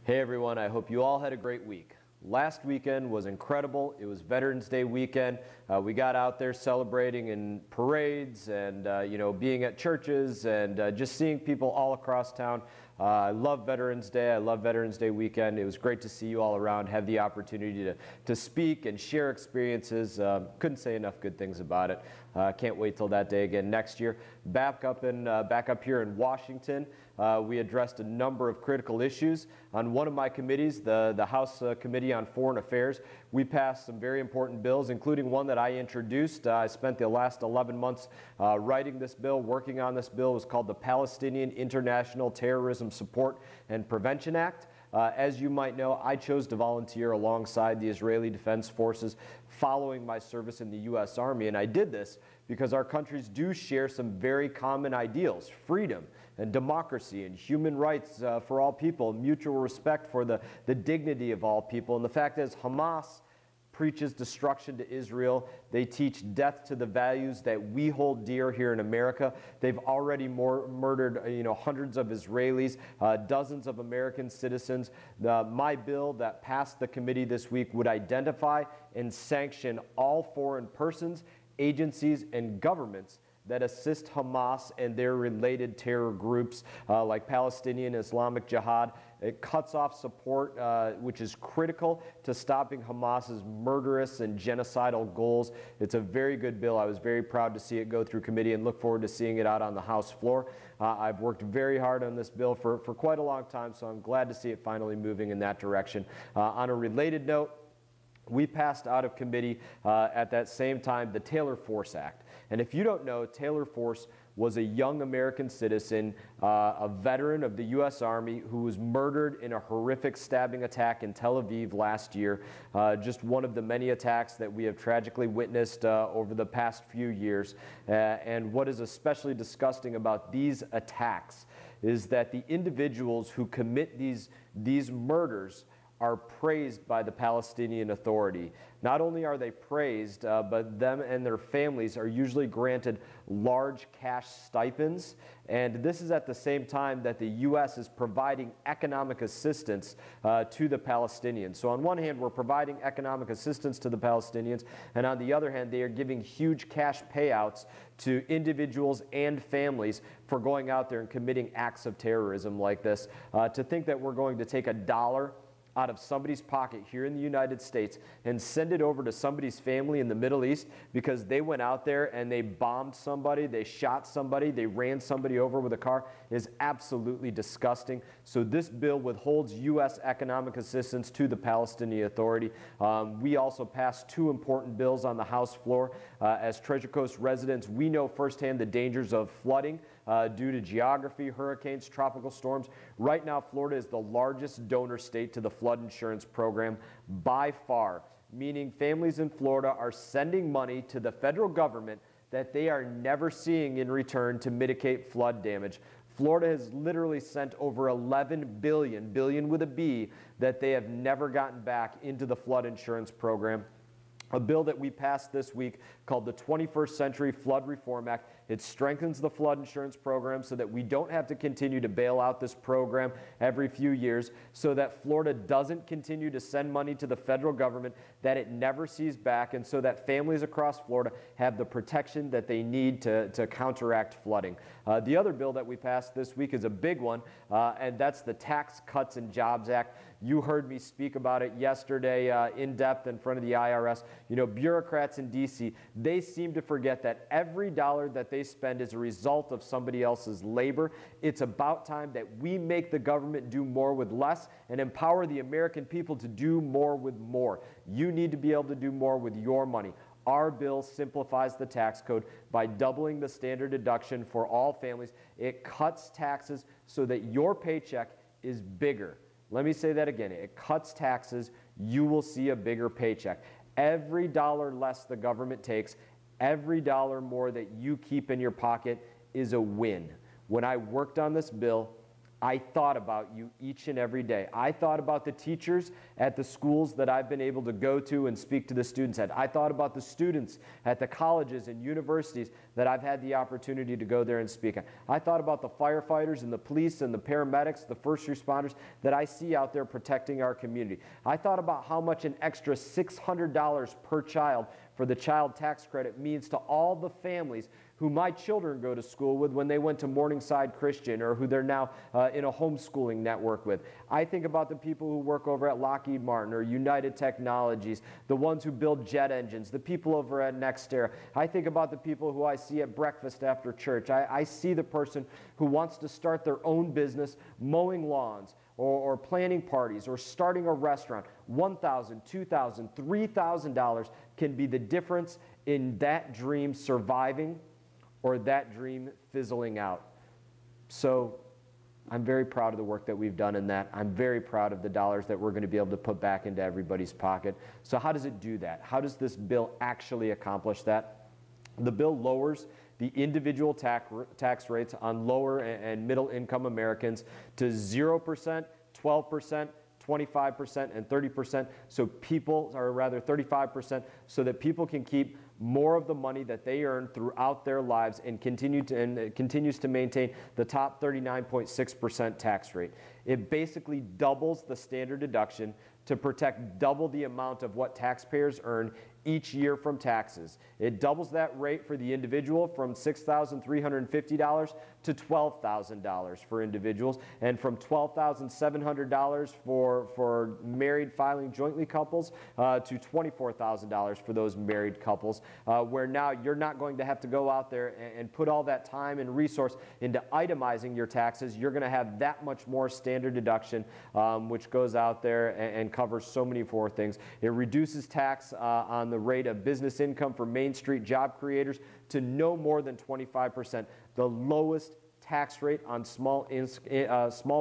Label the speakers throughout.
Speaker 1: Hey everyone, I hope you all had a great week. Last weekend was incredible. It was Veterans Day weekend. We got out there celebrating in parades and being at churches and just seeing people all across town. I love Veterans Day. I love Veterans Day weekend. It was great to see you all around, have the opportunity to speak and share experiences. Couldn't say enough good things about it. Can't wait till that day again next year. Back up here in Washington, we addressed a number of critical issues. On one of my committees, the House Committee on Foreign Affairs, we passed some very important bills, including one that I introduced. I spent the last 11 months writing this bill, working on this bill. It was called the Palestinian International Terrorism Support and Prevention Act. As you might know, I chose to volunteer alongside the Israeli Defense Forces following my service in the U.S. Army, and I did this because our countries do share some very common ideals: freedom and democracy and human rights for all people, mutual respect for the dignity of all people. And the fact is, Hamas preaches destruction to Israel. They teach death to the values that we hold dear here in America. They've already murdered hundreds of Israelis, dozens of American citizens. My bill that passed the committee this week would identify and sanction all foreign persons, agencies, and governments that assist Hamas and their related terror groups like Palestinian Islamic Jihad. It cuts off support, which is critical to stopping Hamas's murderous and genocidal goals. It's a very good bill. I was very proud to see it go through committee and look forward to seeing it out on the House floor. I've worked very hard on this bill for quite a long time, so I'm glad to see it finally moving in that direction. On a related note, we passed out of committee at that same time the Taylor Force Act. And if you don't know, Taylor Force was a young American citizen, a veteran of the U.S. Army who was murdered in a horrific stabbing attack in Tel Aviv last year. Just one of the many attacks that we have tragically witnessed over the past few years. And what is especially disgusting about these attacks is that the individuals who commit these murders are praised by the Palestinian Authority. Not only are they praised, but them and their families are usually granted large cash stipends. And this is at the same time that the U.S. is providing economic assistance to the Palestinians. So on one hand, we're providing economic assistance to the Palestinians, and on the other hand, they are giving huge cash payouts to individuals and families for going out there and committing acts of terrorism like this. To think that we're going to take $1 out of somebody's pocket here in the United States and send it over to somebody's family in the Middle East because they went out there and they bombed somebody, they shot somebody, they ran somebody over with a car is absolutely disgusting. So this bill withholds U.S. economic assistance to the Palestinian Authority. We also passed two important bills on the House floor. As Treasure Coast residents, we know firsthand the dangers of flooding due to geography, hurricanes, tropical storms. Right now, Florida is the largest donor state to the flood insurance program by far, meaning families in Florida are sending money to the federal government that they are never seeing in return to mitigate flood damage. Florida has literally sent over 11 billion, billion with a B, that they have never gotten back into the flood insurance program. A bill that we passed this week called the 21st Century Flood Reform Act. It strengthens the flood insurance program so that we don't have to continue to bail out this program every few years, so that Florida doesn't continue to send money to the federal government that it never sees back, and so that families across Florida have the protection that they need to counteract flooding. The other bill that we passed this week is a big one, and that's the Tax Cuts and Jobs Act. You heard me speak about it yesterday in depth in front of the IRS. You know, bureaucrats in D.C., they seem to forget that every dollar that they spend is a result of somebody else's labor. It's about time that we make the government do more with less and empower the American people to do more with more. You need to be able to do more with your money. Our bill simplifies the tax code by doubling the standard deduction for all families. It cuts taxes so that your paycheck is bigger. Let me say that again. It cuts taxes. You will see a bigger paycheck. Every dollar less the government takes, every dollar more that you keep in your pocket is a win. When I worked on this bill, I thought about you each and every day. I thought about the teachers at the schools that I've been able to go to and speak to the students at. I thought about the students at the colleges and universities that I've had the opportunity to go there and speak at. I thought about the firefighters and the police and the paramedics, the first responders that I see out there protecting our community. I thought about how much an extra $600 per child for the child tax credit means to all the families who my children go to school with when they went to Morningside Christian, or who they're now in a homeschooling network with. I think about the people who work over at Lockheed Martin or United Technologies, the ones who build jet engines, the people over at NextEra. I think about the people who I see at breakfast after church. I see the person who wants to start their own business, mowing lawns, or planning parties, or starting a restaurant. $1,000, $2,000, $3,000 can be the difference in that dream surviving or that dream fizzling out. So I'm very proud of the work that we've done in that. I'm very proud of the dollars that we're going to be able to put back into everybody's pocket. So how does it do that? How does this bill actually accomplish that? The bill lowers the individual tax rates on lower and middle income Americans to 0%, 12%, 25%, and 30%, so people, or rather 35%, so that people can keep more of the money that they earn throughout their lives and continues to maintain the top 39.6% tax rate. It basically doubles the standard deduction to protect double the amount of what taxpayers earn each year from taxes. It doubles that rate for the individual from $6,350 to $12,000 for individuals, and from $12,700 for married filing jointly couples to $24,000 for those married couples, where now you're not going to have to go out there and put all that time and resource into itemizing your taxes. You're going to have that much more standard deduction, which goes out there and covers so many more things. It reduces tax on the rate of business income for Main Street job creators to no more than 25%, the lowest tax rate on small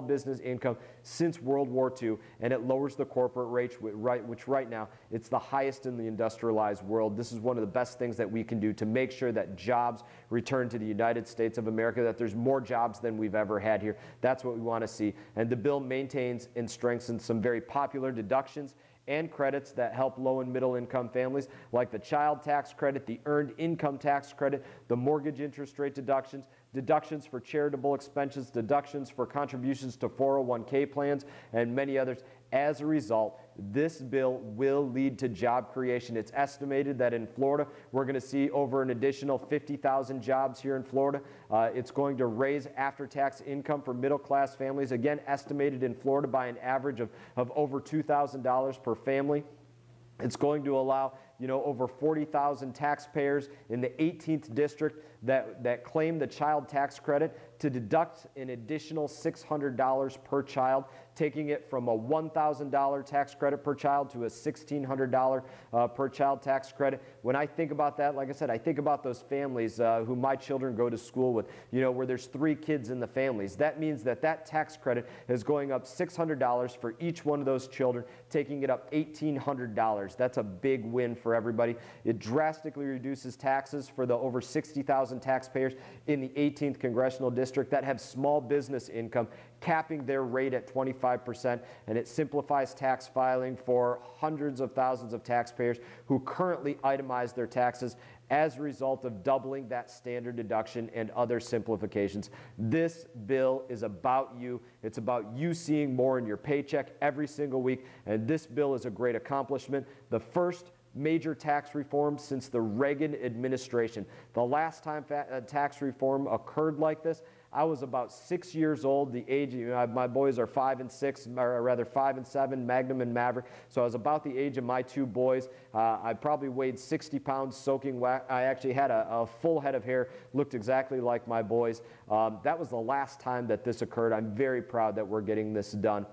Speaker 1: business income since World War II, and it lowers the corporate rate, which right now it's the highest in the industrialized world. This is one of the best things that we can do to make sure that jobs return to the United States of America, that there's more jobs than we've ever had here. That's what we want to see. And the bill maintains and strengthens some very popular deductions and credits that help low and middle income families, like the child tax credit, the earned income tax credit, the mortgage interest rate deductions, deductions for charitable expenses, deductions for contributions to 401k plans, and many others. As a result, this bill will lead to job creation. It's estimated that in Florida, we're going to see over an additional 50,000 jobs here in Florida. It's going to raise after-tax income for middle-class families, again, estimated in Florida by an average of over $2,000 per family. It's going to allow, over 40,000 taxpayers in the 18th district that claim the child tax credit to deduct an additional $600 per child, taking it from a $1,000 tax credit per child to a $1,600 per child tax credit. When I think about that, like I said, I think about those families who my children go to school with, where there's 3 kids in the families. That means that tax credit is going up $600 for each one of those children, taking it up $1,800. That's a big win for everybody. It drastically reduces taxes for the over 60,000 taxpayers in the 18th Congressional District that have small business income, capping their rate at 25%, and it simplifies tax filing for hundreds of thousands of taxpayers who currently itemize their taxes as a result of doubling that standard deduction and other simplifications. This bill is about you. It's about you seeing more in your paycheck every single week, and this bill is a great accomplishment. The first major tax reform since the Reagan administration. The last time tax reform occurred like this, I was about 6 years old. The age, my boys are 5 and 6, or rather 5 and 7, Magnum and Maverick. So I was about the age of my 2 boys. I probably weighed 60 pounds soaking wet. I actually had a full head of hair, looked exactly like my boys. That was the last time that this occurred. I'm very proud that we're getting this done.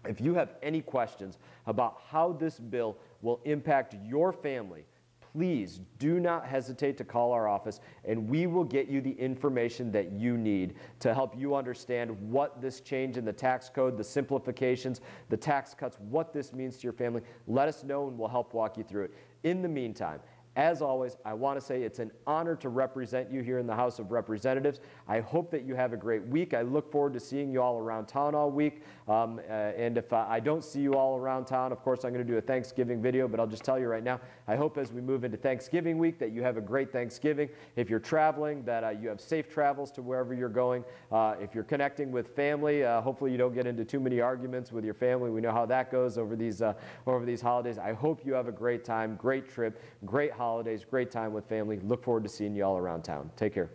Speaker 1: If you have any questions about how this bill will impact your family, please do not hesitate to call our office, and we will get you the information that you need to help you understand what this change in the tax code, the simplifications, the tax cuts, what this means to your family. Let us know, and we'll help walk you through it. In the meantime, As always, I want to say it's an honor to represent you here in the House of Representatives. I hope that you have a great week. I look forward to seeing you all around town all week. And if I don't see you all around town, of course, I'm going to do a Thanksgiving video, but I'll just tell you right now, I hope as we move into Thanksgiving week that you have a great Thanksgiving. If you're traveling, that you have safe travels to wherever you're going. If you're connecting with family, hopefully you don't get into too many arguments with your family. We know how that goes over these holidays. I hope you have a great time, great trip, great holidays, great time with family. Look forward to seeing you all around town. Take care.